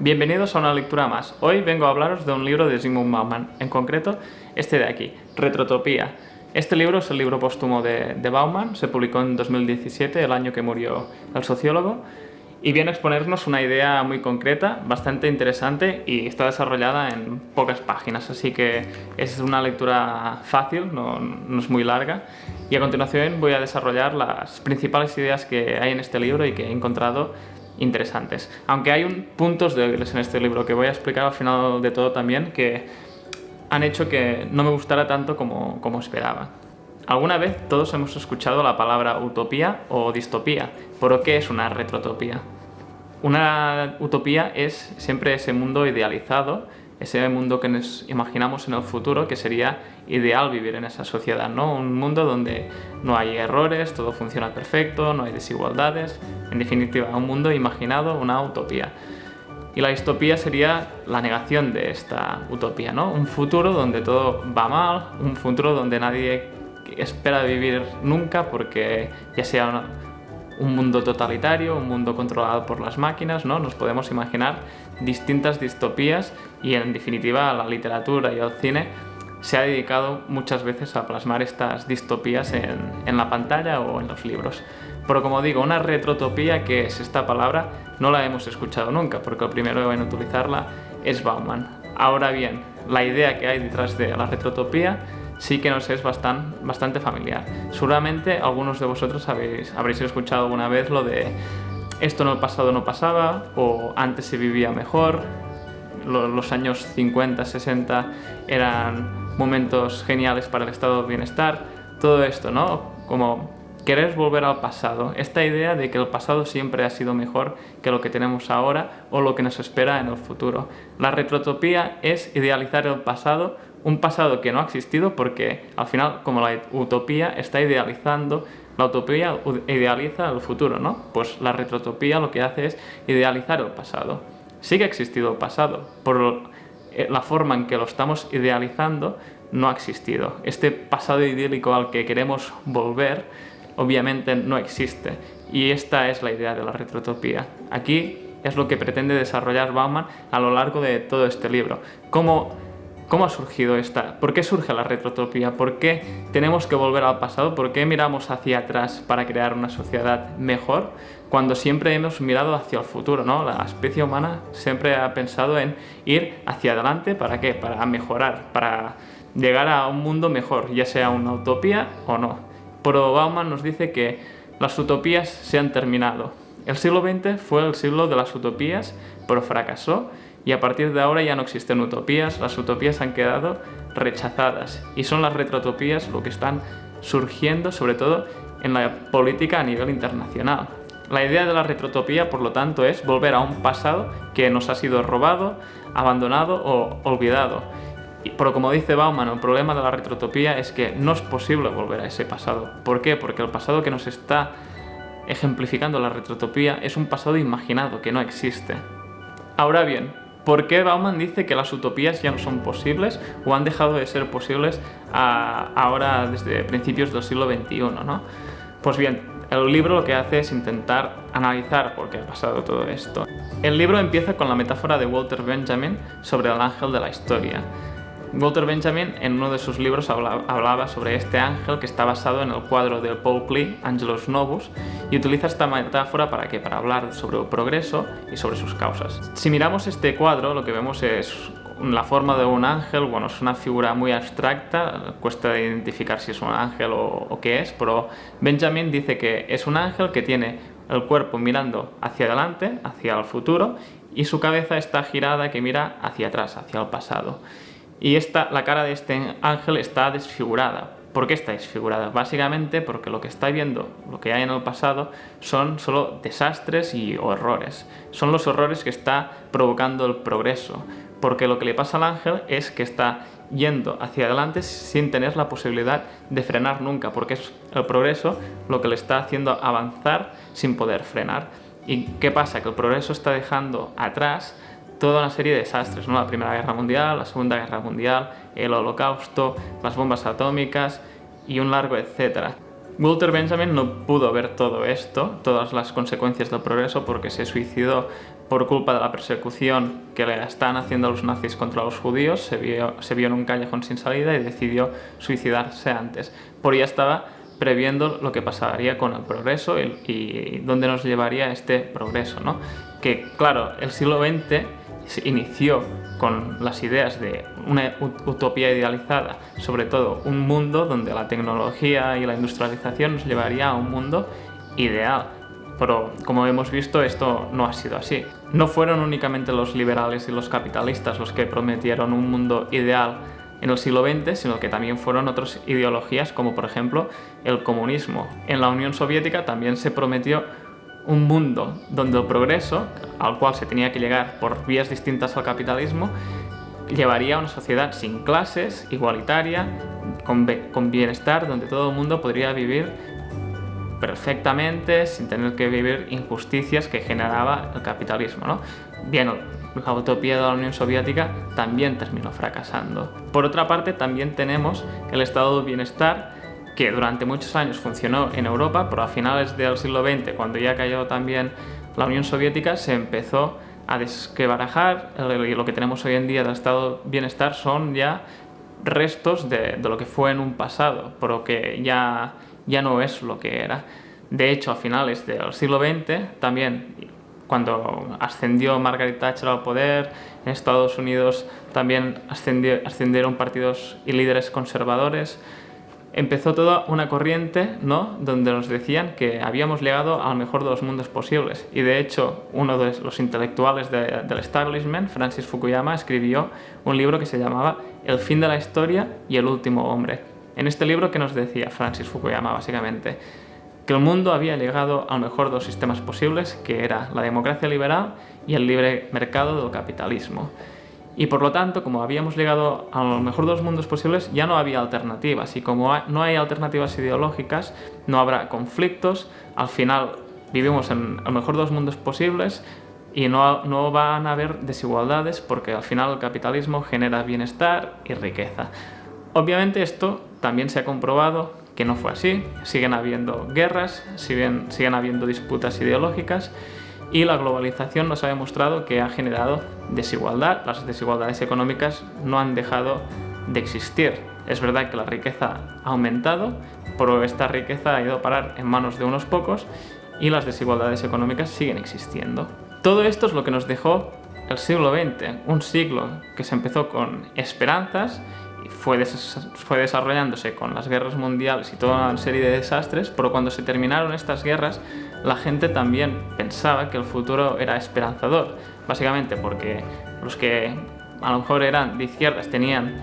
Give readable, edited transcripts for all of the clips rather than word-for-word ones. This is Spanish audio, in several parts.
Bienvenidos a una lectura más. Hoy vengo a hablaros de un libro de Zygmunt Bauman, en concreto este de aquí, Retrotopía. Este libro es el libro póstumo de Bauman, se publicó en 2017, el año que murió el sociólogo, y viene a exponernos una idea muy concreta, bastante interesante y está desarrollada en pocas páginas, así que es una lectura fácil, no es muy larga. Y a continuación voy a desarrollar las principales ideas que hay en este libro y que he encontrado interesantes. Aunque hay puntos débiles en este libro que voy a explicar al final de todo también, que han hecho que no me gustara tanto como esperaba. Alguna vez todos hemos escuchado la palabra utopía o distopía, pero ¿qué es una retrotopía? Una utopía es siempre ese mundo idealizado, ese mundo que nos imaginamos en el futuro, que sería ideal vivir en esa sociedad, ¿no? Un mundo donde no hay errores, todo funciona perfecto, no hay desigualdades, en definitiva, un mundo imaginado, una utopía. Y la distopía sería la negación de esta utopía, ¿no? Un futuro donde todo va mal, un futuro donde nadie espera vivir nunca porque ya sea un mundo totalitario, un mundo controlado por las máquinas, ¿no? Nos podemos imaginar distintas distopías y en definitiva la literatura y el cine se ha dedicado muchas veces a plasmar estas distopías en la pantalla o en los libros. Pero como digo, una retrotopía, ¿qué es esta palabra? No la hemos escuchado nunca, porque el primero en utilizarla es Bauman. Ahora bien, la idea que hay detrás de la retrotopía sí que nos es bastante familiar. Seguramente algunos de vosotros habréis escuchado alguna vez lo de esto en el pasado no pasaba, o antes se vivía mejor, los años 50, 60 eran momentos geniales para el estado de bienestar, todo esto, ¿no? Como querer volver al pasado, esta idea de que el pasado siempre ha sido mejor que lo que tenemos ahora o lo que nos espera en el futuro. La retrotopía es idealizar el pasado, un pasado que no ha existido porque al final, como la utopía está idealizando, la utopía idealiza el futuro, ¿no? Pues la retrotopía lo que hace es idealizar el pasado. Sí que ha existido el pasado, por la forma en que lo estamos idealizando no ha existido. Este pasado idílico al que queremos volver obviamente no existe, y esta es la idea de la retrotopía. Aquí es lo que pretende desarrollar Bauman a lo largo de todo este libro. ¿Cómo ha surgido esta? ¿Por qué surge la retrotopía? ¿Por qué tenemos que volver al pasado? ¿Por qué miramos hacia atrás para crear una sociedad mejor cuando siempre hemos mirado hacia el futuro, ¿no? La especie humana siempre ha pensado en ir hacia adelante. ¿Para qué? Para mejorar, para llegar a un mundo mejor, ya sea una utopía o no. Pero Bauman nos dice que las utopías se han terminado. El siglo XX fue el siglo de las utopías, pero fracasó, y a partir de ahora ya no existen utopías, las utopías han quedado rechazadas, y son las retrotopías lo que están surgiendo, sobre todo en la política a nivel internacional. La idea de la retrotopía, por lo tanto, es volver a un pasado que nos ha sido robado, abandonado o olvidado. Pero como dice Bauman, el problema de la retrotopía es que no es posible volver a ese pasado. ¿Por qué? Porque el pasado que nos está ejemplificando la retrotopía es un pasado imaginado, que no existe. Ahora bien, ¿por qué Bauman dice que las utopías ya no son posibles o han dejado de ser posibles ahora desde principios del siglo XXI, ¿no? Pues bien, el libro lo que hace es intentar analizar por qué ha pasado todo esto. El libro empieza con la metáfora de Walter Benjamin sobre el ángel de la historia. Walter Benjamin en uno de sus libros hablaba sobre este ángel que está basado en el cuadro de Paul Klee, Angelus Novus, y utiliza esta metáfora ¿para qué? Para hablar sobre el progreso y sobre sus causas. Si miramos este cuadro, lo que vemos es la forma de un ángel. Bueno, es una figura muy abstracta, cuesta identificar si es un ángel o qué es, pero Benjamin dice que es un ángel que tiene el cuerpo mirando hacia adelante, hacia el futuro, y su cabeza está girada que mira hacia atrás, hacia el pasado. Y la cara de este ángel está desfigurada. ¿Por qué está desfigurada? Básicamente porque lo que está viendo, lo que hay en el pasado, son solo desastres y horrores. Son los horrores que está provocando el progreso. Porque lo que le pasa al ángel es que está yendo hacia adelante sin tener la posibilidad de frenar nunca, porque es el progreso lo que le está haciendo avanzar sin poder frenar. ¿Y qué pasa? Que el progreso está dejando atrás toda una serie de desastres, ¿no? La Primera Guerra Mundial, la Segunda Guerra Mundial, el Holocausto, las bombas atómicas y un largo etcétera. Walter Benjamin no pudo ver todo esto, todas las consecuencias del progreso, porque se suicidó por culpa de la persecución que le están haciendo los nazis contra los judíos, se vio en un callejón sin salida y decidió suicidarse antes. Por ya estaba previendo lo que pasaría con el progreso y dónde nos llevaría este progreso, ¿no? Que, claro, el siglo XX se inició con las ideas de una utopía idealizada, sobre todo un mundo donde la tecnología y la industrialización nos llevaría a un mundo ideal. Pero, como hemos visto, esto no ha sido así. No fueron únicamente los liberales y los capitalistas los que prometieron un mundo ideal en el siglo XX, sino que también fueron otras ideologías, como por ejemplo el comunismo. En la Unión Soviética también se prometió un mundo donde el progreso, al cual se tenía que llegar por vías distintas al capitalismo, llevaría a una sociedad sin clases, igualitaria, con bienestar, donde todo el mundo podría vivir perfectamente sin tener que vivir injusticias que generaba el capitalismo, ¿no? Bien, la utopía de la Unión Soviética también terminó fracasando. Por otra parte, también tenemos el estado del bienestar, que durante muchos años funcionó en Europa, pero a finales del siglo XX, cuando ya cayó también la Unión Soviética, se empezó a desquebrajar. Lo que tenemos hoy en día del estado del bienestar son ya restos de lo que fue en un pasado, pero que ya no es lo que era. De hecho, a finales del siglo XX, también cuando ascendió Margaret Thatcher al poder, en Estados Unidos también ascendieron partidos y líderes conservadores, empezó toda una corriente, ¿no?, donde nos decían que habíamos llegado al mejor de los mundos posibles. Y de hecho, uno de los intelectuales del establishment, Francis Fukuyama, escribió un libro que se llamaba El fin de la historia y el último hombre. En este libro, ¿qué nos decía Francis Fukuyama? Básicamente, que el mundo había llegado al mejor de los sistemas posibles, que era la democracia liberal y el libre mercado del capitalismo. Y por lo tanto, como habíamos llegado al mejor de los mundos posibles, ya no había alternativas. Y como no hay alternativas ideológicas, no habrá conflictos. Al final vivimos en el mejor de los mundos posibles y no van a haber desigualdades, porque al final el capitalismo genera bienestar y riqueza. Obviamente esto también se ha comprobado que no fue así. Siguen habiendo guerras, siguen habiendo disputas ideológicas, y la globalización nos ha demostrado que ha generado desigualdad. Las desigualdades económicas no han dejado de existir. Es verdad que la riqueza ha aumentado, pero esta riqueza ha ido a parar en manos de unos pocos y las desigualdades económicas siguen existiendo. Todo esto es lo que nos dejó el siglo XX, un siglo que se empezó con esperanzas, fue desarrollándose con las guerras mundiales y toda una serie de desastres, pero cuando se terminaron estas guerras, la gente también pensaba que el futuro era esperanzador, básicamente porque los que a lo mejor eran de izquierdas tenían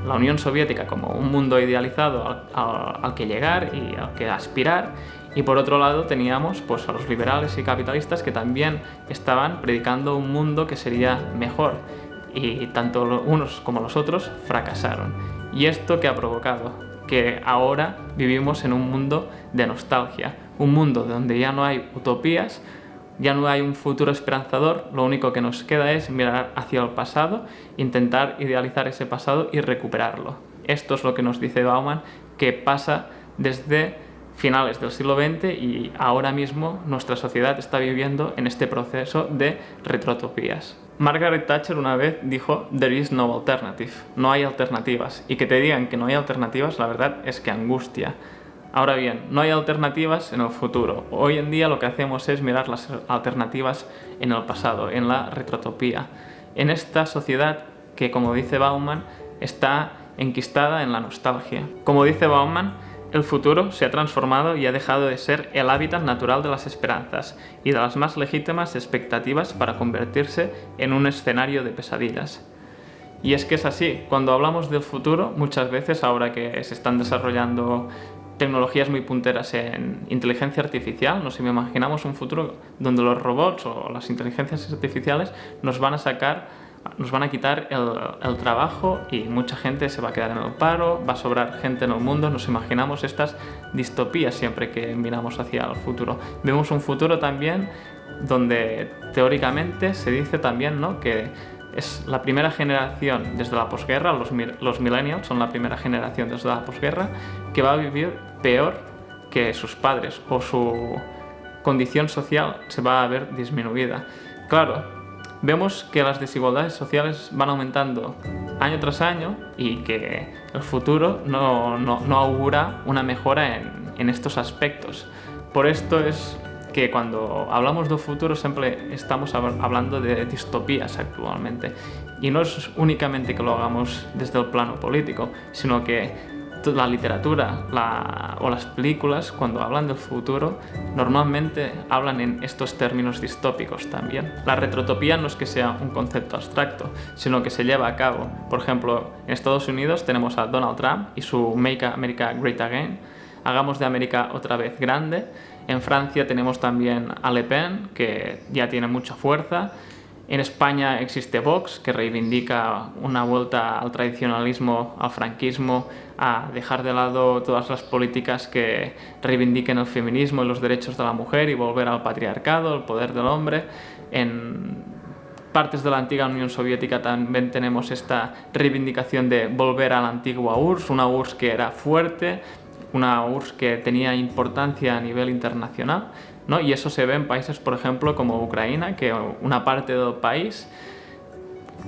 la Unión Soviética como un mundo idealizado al que llegar y al que aspirar, y por otro lado teníamos pues a los liberales y capitalistas que también estaban predicando un mundo que sería mejor, y tanto los unos como los otros fracasaron. ¿Y esto qué ha provocado? Que ahora vivimos en un mundo de nostalgia, un mundo donde ya no hay utopías, ya no hay un futuro esperanzador. Lo único que nos queda es mirar hacia el pasado, intentar idealizar ese pasado y recuperarlo. Esto es lo que nos dice Bauman, que pasa desde finales del siglo XX, y ahora mismo nuestra sociedad está viviendo en este proceso de retrotopías. Margaret Thatcher una vez dijo "There is no alternative", no hay alternativas, y que te digan que no hay alternativas, la verdad es que angustia. Ahora bien, no hay alternativas en el futuro. Hoy en día lo que hacemos es mirar las alternativas en el pasado, en la retrotopía, en esta sociedad que, como dice Bauman, está enquistada en la nostalgia. Como dice Bauman, el futuro se ha transformado y ha dejado de ser el hábitat natural de las esperanzas y de las más legítimas expectativas para convertirse en un escenario de pesadillas. Y es que es así, cuando hablamos del futuro, muchas veces, ahora que se están desarrollando tecnologías muy punteras en inteligencia artificial, nos imaginamos un futuro donde los robots o las inteligencias artificiales nos van a quitar el trabajo, y mucha gente se va a quedar en el paro, va a sobrar gente en el mundo. Nos imaginamos estas distopías siempre que miramos hacia el futuro. Vemos un futuro también donde teóricamente se dice también, ¿no?, que es la primera generación desde la posguerra, los millennials son la primera generación desde la posguerra que va a vivir peor que sus padres, o su condición social se va a ver disminuida. Claro, vemos que las desigualdades sociales van aumentando año tras año y que el futuro no augura una mejora en estos aspectos. Por esto es que cuando hablamos de futuro siempre estamos hablando de distopías actualmente. Y no es únicamente que lo hagamos desde el plano político, sino que la literatura o las películas, cuando hablan del futuro, normalmente hablan en estos términos distópicos también. La retrotopía no es que sea un concepto abstracto, sino que se lleva a cabo. Por ejemplo, en Estados Unidos tenemos a Donald Trump y su Make America Great Again, hagamos de América otra vez grande. En Francia tenemos también a Le Pen, que ya tiene mucha fuerza. En España existe Vox, que reivindica una vuelta al tradicionalismo, al franquismo, a dejar de lado todas las políticas que reivindiquen el feminismo y los derechos de la mujer y volver al patriarcado, el poder del hombre. En partes de la antigua Unión Soviética también tenemos esta reivindicación de volver a la antigua URSS, una URSS que era fuerte, una URSS que tenía importancia a nivel internacional, ¿no? Y eso se ve en países, por ejemplo, como Ucrania, que una parte del país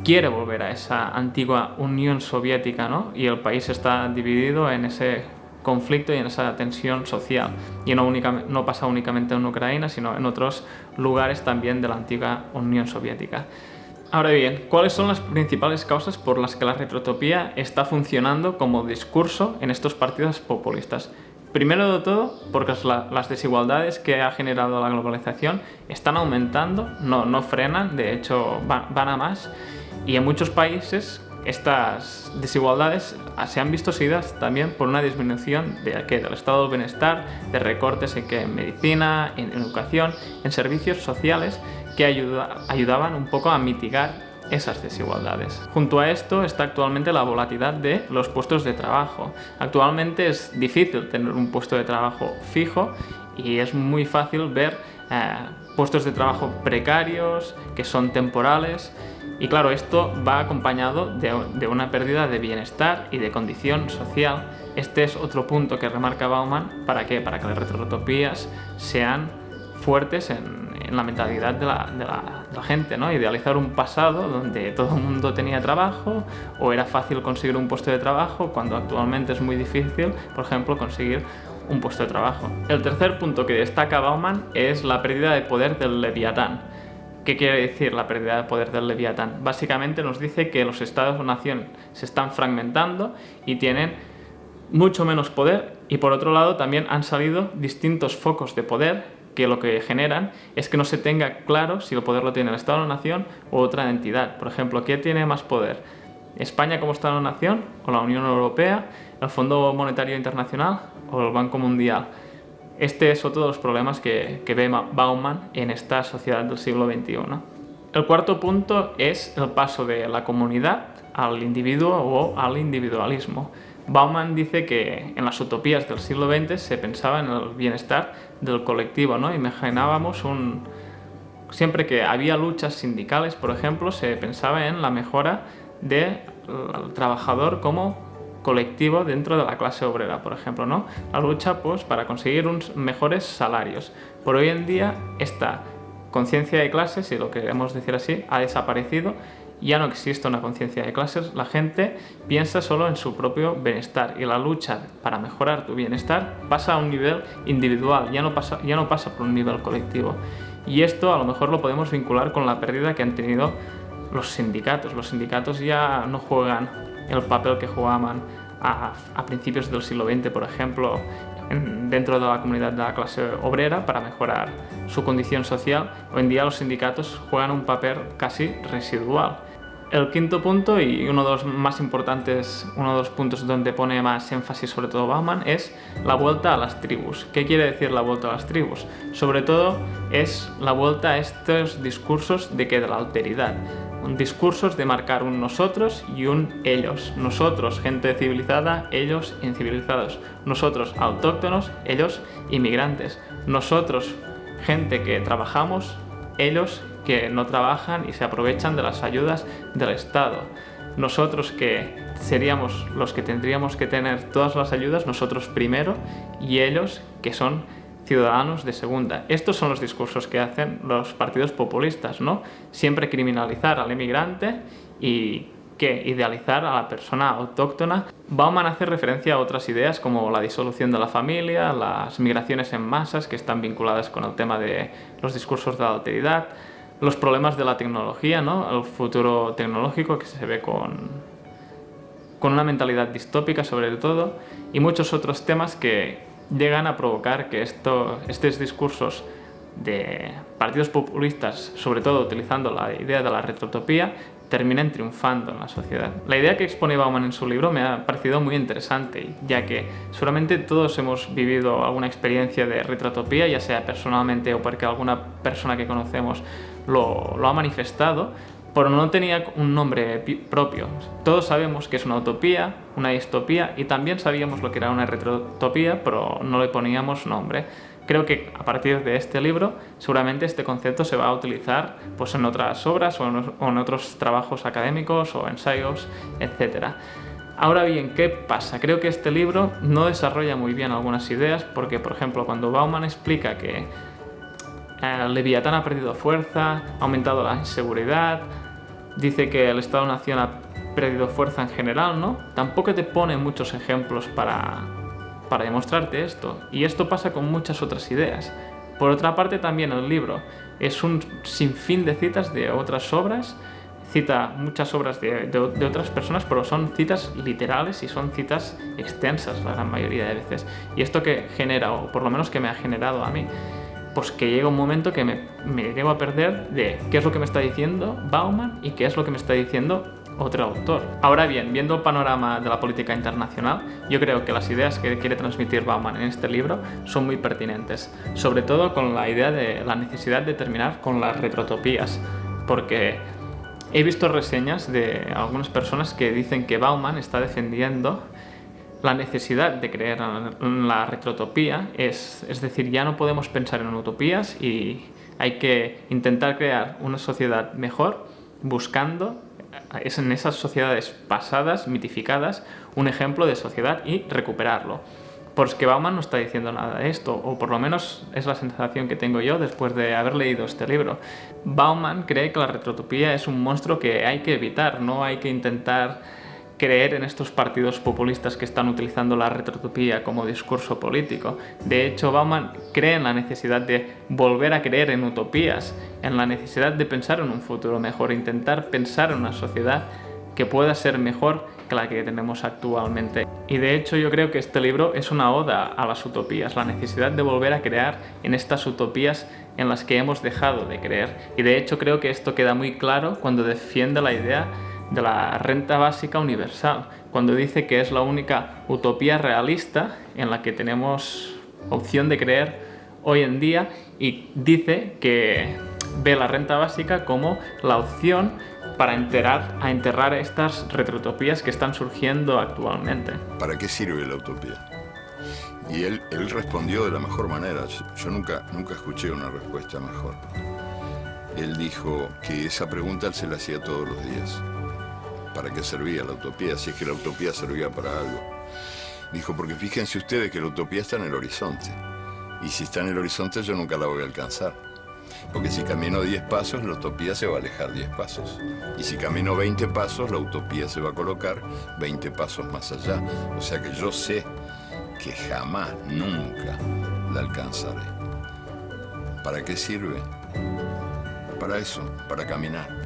quiere volver a esa antigua Unión Soviética, ¿no? Y el país está dividido en ese conflicto y en esa tensión social. Y no pasa únicamente en Ucrania, sino en otros lugares también de la antigua Unión Soviética. Ahora bien, ¿cuáles son las principales causas por las que la retrotopía está funcionando como discurso en estos partidos populistas? Primero de todo, porque las desigualdades que ha generado la globalización están aumentando, no frenan, de hecho van a más, y en muchos países estas desigualdades se han visto seguidas también por una disminución del estado del bienestar, de recortes en medicina, en educación, en servicios sociales que ayudaban un poco a mitigar esas desigualdades. Junto a esto está actualmente la volatilidad de los puestos de trabajo. Actualmente es difícil tener un puesto de trabajo fijo y es muy fácil ver puestos de trabajo precarios, que son temporales. Y claro, esto va acompañado de una pérdida de bienestar y de condición social. Este es otro punto que remarca Bauman. ¿Para qué? Para que las retrotopías sean fuertes en la mentalidad de la gente, ¿no? Idealizar un pasado donde todo el mundo tenía trabajo o era fácil conseguir un puesto de trabajo, cuando actualmente es muy difícil, por ejemplo, conseguir un puesto de trabajo. El tercer punto que destaca Bauman es la pérdida de poder del Leviatán. ¿Qué quiere decir la pérdida de poder del Leviatán? Básicamente nos dice que los estados o naciones se están fragmentando y tienen mucho menos poder, y por otro lado también han salido distintos focos de poder que lo que generan es que no se tenga claro si el poder lo tiene el Estado o la Nación o otra entidad. Por ejemplo, ¿quién tiene más poder? ¿España como Estado o Nación o la Unión Europea, el Fondo Monetario Internacional o el Banco Mundial? Este es otro de los problemas que ve Bauman en esta sociedad del siglo XXI. El cuarto punto es el paso de la comunidad al individuo o al individualismo. Bauman dice que en las utopías del siglo XX se pensaba en el bienestar del colectivo, ¿no? Imaginábamos siempre que había luchas sindicales, por ejemplo, se pensaba en la mejora del trabajador como colectivo dentro de la clase obrera, por ejemplo, ¿no? La lucha, pues, para conseguir unos mejores salarios. Por hoy en día esta conciencia de clases, si lo queremos decir así, ha desaparecido. Ya no existe una conciencia de clases, la gente piensa solo en su propio bienestar y la lucha para mejorar tu bienestar pasa a un nivel individual, ya no pasa por un nivel colectivo. Y esto a lo mejor lo podemos vincular con la pérdida que han tenido los sindicatos. Los sindicatos ya no juegan el papel que jugaban a principios del siglo XX, por ejemplo, dentro de la comunidad de la clase obrera para mejorar su condición social. Hoy en día los sindicatos juegan un papel casi residual. El quinto punto, y uno de los más importantes, uno de los puntos donde pone más énfasis sobre todo Bauman, es la vuelta a las tribus. ¿Qué quiere decir la vuelta a las tribus? Sobre todo es la vuelta a estos discursos de la alteridad. Discursos de marcar un nosotros y un ellos. Nosotros, gente civilizada, ellos incivilizados. Nosotros, autóctonos, ellos inmigrantes. Nosotros, gente que trabajamos, ellos que no trabajan y se aprovechan de las ayudas del Estado. Nosotros, que seríamos los que tendríamos que tener todas las ayudas, nosotros primero, y ellos, que son ciudadanos de segunda. Estos son los discursos que hacen los partidos populistas, ¿no? Siempre criminalizar al inmigrante y idealizar a la persona autóctona. Bauman hace referencia a otras ideas como la disolución de la familia, las migraciones en masas que están vinculadas con el tema de los discursos de la alteridad, los problemas de la tecnología, ¿no? El futuro tecnológico que se ve con una mentalidad distópica sobre todo, y muchos otros temas que llegan a provocar que estos discursos de partidos populistas, sobre todo utilizando la idea de la retrotopía, terminen triunfando en la sociedad. La idea que expone Bauman en su libro me ha parecido muy interesante, ya que seguramente todos hemos vivido alguna experiencia de retrotopía, ya sea personalmente o porque alguna persona que conocemos lo ha manifestado, pero no tenía un nombre propio. Todos sabemos que es una utopía, una distopía, y también sabíamos lo que era una retrotopía, pero no le poníamos nombre. Creo que a partir de este libro seguramente este concepto se va a utilizar pues, en otras obras o en otros trabajos académicos o ensayos, etc. Ahora bien, ¿qué pasa? Creo que este libro no desarrolla muy bien algunas ideas porque, por ejemplo, cuando Bauman explica que el Leviatán ha perdido fuerza, ha aumentado la inseguridad, dice que el Estado-Nación ha perdido fuerza en general, ¿no? Tampoco te pone muchos ejemplos para demostrarte esto. Y esto pasa con muchas otras ideas. Por otra parte, también el libro es un sinfín de citas de otras obras, cita muchas obras de otras personas, pero son citas literales y son citas extensas la gran mayoría de veces. Y esto que genera, o por lo menos que me ha generado a mí, pues que llega un momento que me llego a perder de qué es lo que me está diciendo Bauman y qué es lo que me está diciendo otro autor. Ahora bien, viendo el panorama de la política internacional, yo creo que las ideas que quiere transmitir Bauman en este libro son muy pertinentes, sobre todo con la idea de la necesidad de terminar con las retrotopías, porque he visto reseñas de algunas personas que dicen que Bauman está defendiendo la necesidad de creer en la retrotopía, es decir, ya no podemos pensar en utopías y hay que intentar crear una sociedad mejor buscando en esas sociedades pasadas, mitificadas, un ejemplo de sociedad y recuperarlo. Porque Bauman no está diciendo nada de esto, o por lo menos es la sensación que tengo yo después de haber leído este libro. Bauman cree que la retrotopía es un monstruo que hay que evitar, no hay que intentar creer en estos partidos populistas que están utilizando la retrotopía como discurso político. De hecho, Bauman cree en la necesidad de volver a creer en utopías, en la necesidad de pensar en un futuro mejor, intentar pensar en una sociedad que pueda ser mejor que la que tenemos actualmente. Y de hecho yo creo que este libro es una oda a las utopías, la necesidad de volver a crear en estas utopías en las que hemos dejado de creer. Y de hecho creo que esto queda muy claro cuando defiende la idea de la renta básica universal, cuando dice que es la única utopía realista en la que tenemos opción de creer hoy en día, y dice que ve la renta básica como la opción para enterrar estas retrotopías que están surgiendo actualmente. ¿Para qué sirve la utopía? Y él respondió de la mejor manera. Yo nunca escuché una respuesta mejor. Él dijo que esa pregunta él se la hacía todos los días. ¿Para qué servía la utopía? Si es que la utopía servía para algo. Dijo, porque fíjense ustedes que la utopía está en el horizonte. Y si está en el horizonte yo nunca la voy a alcanzar. Porque si camino 10 pasos, la utopía se va a alejar 10 pasos. Y si camino 20 pasos, la utopía se va a colocar 20 pasos más allá. O sea que yo sé que jamás, nunca la alcanzaré. ¿Para qué sirve? Para eso, para caminar.